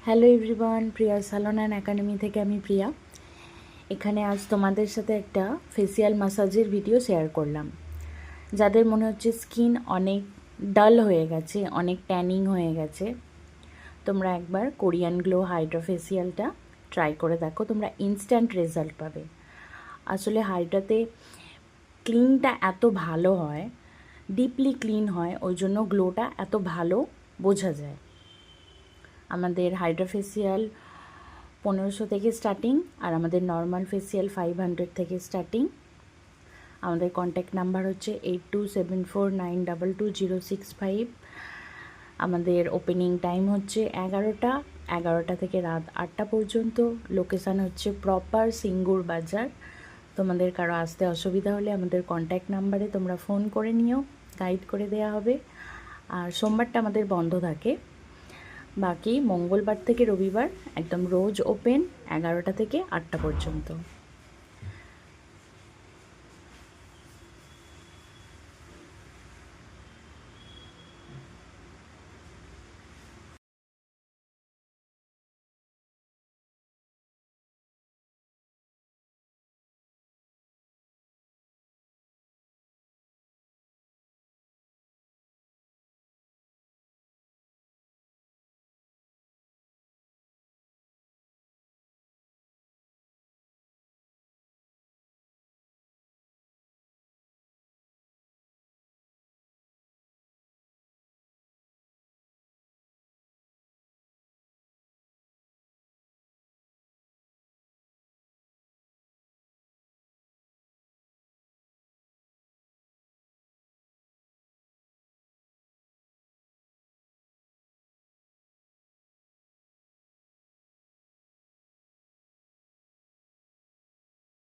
Hello everyone, Priya salon and academy থেকে আমি প্রিয়া। এখানে আজ তোমাদের সাথে একটা ফেসিয়াল ম্যাসাজের ভিডিও শেয়ার করলাম। যাদের মনে হচ্ছে স্কিন অনেক ডাল হয়ে গেছে, অনেক ট্যানিং হয়ে গেছে, তোমরা একবার কোরিয়ান গ্লো হাইড্রা ফেসিয়ালটা ট্রাই করে দেখো, তোমরা ইনস্ট্যান্ট রেজাল্ট পাবে। আসলে হাইড্রাতে ক্লিনটা এত ভালো হয়, ডিপলি ক্লিন হয়, ওই জন্য গ্লোটা এত ভালো বোঝা যায়। আমাদের হাইড্রা ফেসিয়াল 1500 থেকে স্টার্টিং, আর আমাদের নর্মাল ফেসিয়াল 500 থেকে স্টার্টিং। আমাদের কন্ট্যাক্ট নাম্বার হচ্ছে 8274922065। আমাদের ওপেনিং টাইম হচ্ছে 11টা থেকে রাত 8টা পর্যন্ত। লোকেশান হচ্ছে প্রপার সিঙ্গুর বাজার। তোমাদের কারো আসতে অসুবিধা হলে আমাদের কন্ট্যাক্ট নাম্বারে তোমরা ফোন করে নিও, গাইড করে দেওয়া হবে। আর সোমবারটা আমাদের বন্ধ থাকে, বাকি মঙ্গলবার থেকে রবিবার একদম রোজ ওপেন 11টা থেকে 8টা পর্যন্ত।